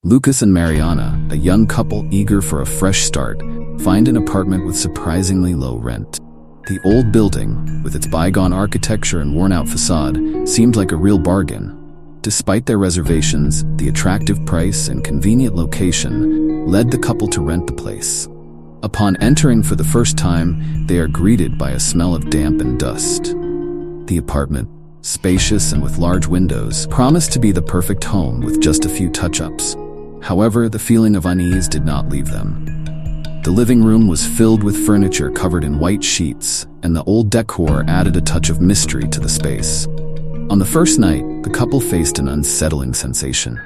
Lucas and Mariana, a young couple eager for a fresh start, find an apartment with surprisingly low rent. The old building, with its bygone architecture and worn-out facade, seemed like a real bargain. Despite their reservations, the attractive price and convenient location led the couple to rent the place. Upon entering for the first time, they are greeted by a smell of damp and dust. The apartment, spacious and with large windows, promised to be the perfect home with just a few touch-ups. However, the feeling of unease did not leave them. The living room was filled with furniture covered in white sheets, and the old decor added a touch of mystery to the space. On the first night, the couple faced an unsettling sensation.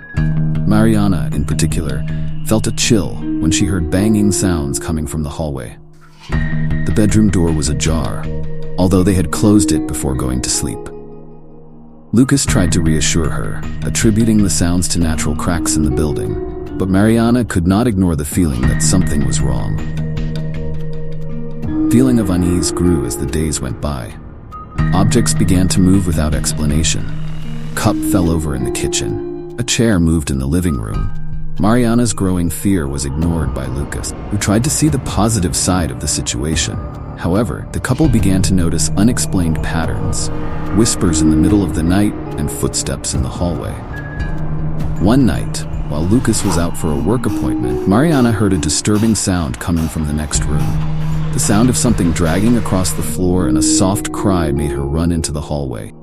Mariana, in particular, felt a chill when she heard banging sounds coming from the hallway. The bedroom door was ajar, although they had closed it before going to sleep. Lucas tried to reassure her, attributing the sounds to natural cracks in the building, but Mariana could not ignore the feeling that something was wrong. Feeling of unease grew as the days went by. Objects began to move without explanation. A cup fell over in the kitchen. A chair moved in the living room. Mariana's growing fear was ignored by Lucas, who tried to see the positive side of the situation. However, the couple began to notice unexplained patterns, whispers in the middle of the night, and footsteps in the hallway. One night, while Lucas was out for a work appointment, Mariana heard a disturbing sound coming from the next room. The sound of something dragging across the floor and a soft cry made her run into the hallway.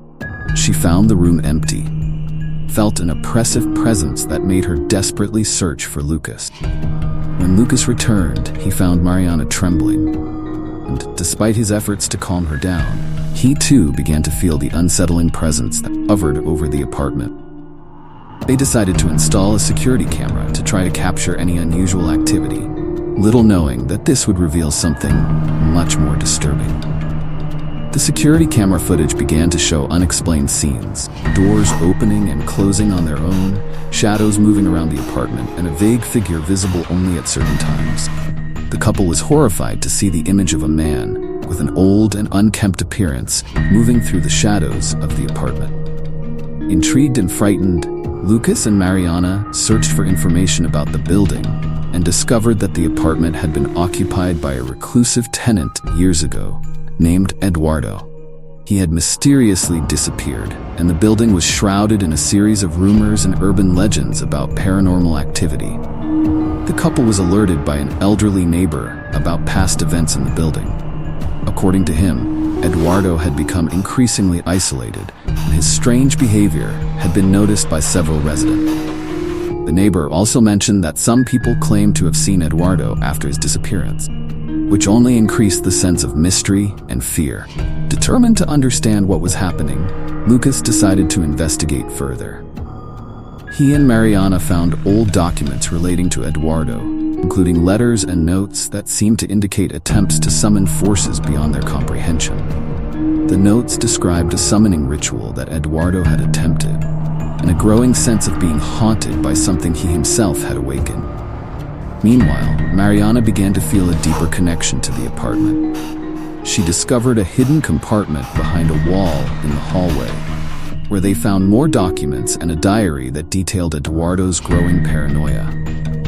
She found the room empty, felt an oppressive presence that made her desperately search for Lucas. When Lucas returned, he found Mariana trembling, and despite his efforts to calm her down, he too began to feel the unsettling presence that hovered over the apartment. They decided to install a security camera to try to capture any unusual activity, little knowing that this would reveal something much more disturbing. The security camera footage began to show unexplained scenes, doors opening and closing on their own, shadows moving around the apartment, and a vague figure visible only at certain times. The couple was horrified to see the image of a man, with an old and unkempt appearance, moving through the shadows of the apartment. Intrigued and frightened, Lucas and Mariana searched for information about the building and discovered that the apartment had been occupied by a reclusive tenant years ago, named Eduardo. He had mysteriously disappeared, and the building was shrouded in a series of rumors and urban legends about paranormal activity. The couple was alerted by an elderly neighbor about past events in the building. According to him, Eduardo had become increasingly isolated, and his strange behavior had been noticed by several residents. The neighbor also mentioned that some people claimed to have seen Eduardo after his disappearance, which only increased the sense of mystery and fear. Determined to understand what was happening, Lucas decided to investigate further. He and Mariana found old documents relating to Eduardo, including letters and notes that seemed to indicate attempts to summon forces beyond their comprehension. The notes described a summoning ritual that Eduardo had attempted, and a growing sense of being haunted by something he himself had awakened. Meanwhile, Mariana began to feel a deeper connection to the apartment. She discovered a hidden compartment behind a wall in the hallway, where they found more documents and a diary that detailed Eduardo's growing paranoia.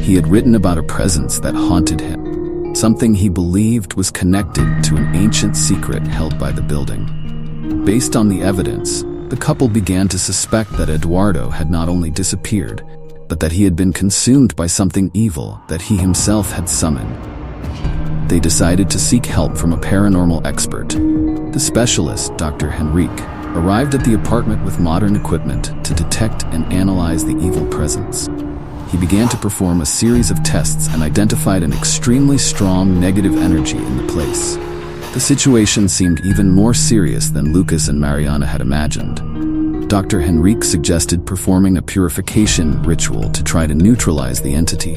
He had written about a presence that haunted him, something he believed was connected to an ancient secret held by the building. Based on the evidence, the couple began to suspect that Eduardo had not only disappeared, but that he had been consumed by something evil that he himself had summoned. They decided to seek help from a paranormal expert. The specialist, Dr. Henrique, arrived at the apartment with modern equipment to detect and analyze the evil presence. He began to perform a series of tests and identified an extremely strong negative energy in the place. The situation seemed even more serious than Lucas and Mariana had imagined. Dr. Henrique suggested performing a purification ritual to try to neutralize the entity.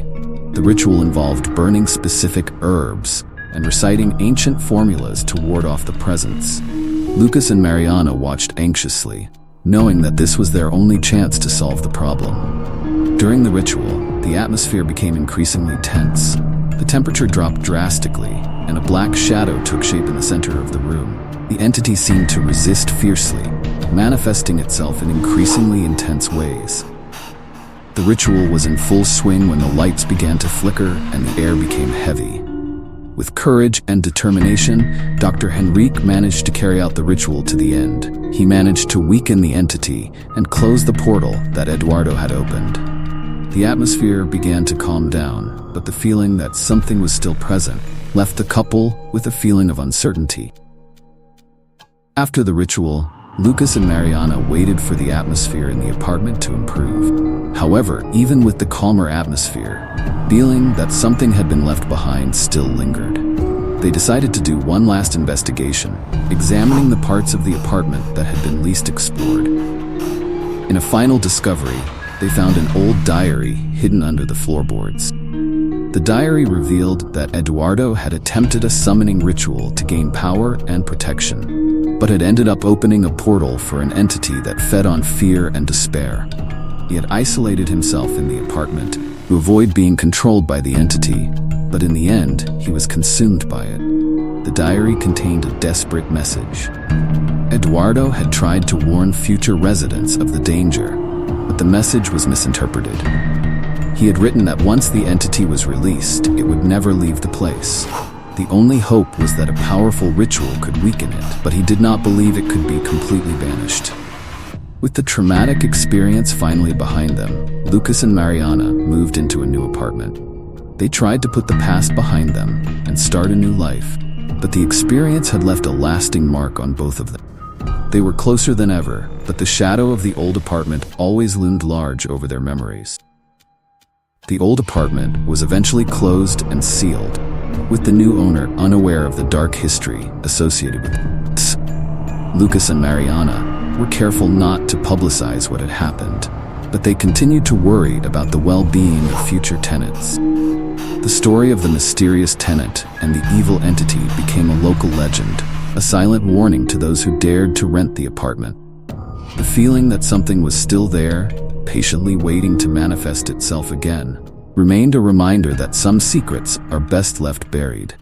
The ritual involved burning specific herbs and reciting ancient formulas to ward off the presence. Lucas and Mariana watched anxiously, knowing that this was their only chance to solve the problem. During the ritual, the atmosphere became increasingly tense. The temperature dropped drastically, and a black shadow took shape in the center of the room. The entity seemed to resist fiercely, manifesting itself in increasingly intense ways. The ritual was in full swing when the lights began to flicker and the air became heavy. With courage and determination, Dr. Henrique managed to carry out the ritual to the end. He managed to weaken the entity and close the portal that Eduardo had opened. The atmosphere began to calm down, but the feeling that something was still present left the couple with a feeling of uncertainty. After the ritual, Lucas and Mariana waited for the atmosphere in the apartment to improve. However, even with the calmer atmosphere, feeling that something had been left behind still lingered. They decided to do one last investigation, examining the parts of the apartment that had been least explored. In a final discovery, they found an old diary hidden under the floorboards. The diary revealed that Eduardo had attempted a summoning ritual to gain power and protection, but had ended up opening a portal for an entity that fed on fear and despair. He had isolated himself in the apartment to avoid being controlled by the entity, but in the end, he was consumed by it. The diary contained a desperate message. Eduardo had tried to warn future residents of the danger, but the message was misinterpreted. He had written that once the entity was released, it would never leave the place. The only hope was that a powerful ritual could weaken it, but he did not believe it could be completely banished. With the traumatic experience finally behind them, Lucas and Mariana moved into a new apartment. They tried to put the past behind them and start a new life, but the experience had left a lasting mark on both of them. They were closer than ever, but the shadow of the old apartment always loomed large over their memories. The old apartment was eventually closed and sealed, with the new owner unaware of the dark history associated with it. Lucas and Mariana were careful not to publicize what had happened, but they continued to worry about the well-being of future tenants. The story of the mysterious tenant and the evil entity became a local legend, a silent warning to those who dared to rent the apartment. The feeling that something was still there, patiently waiting to manifest itself again, remained a reminder that some secrets are best left buried.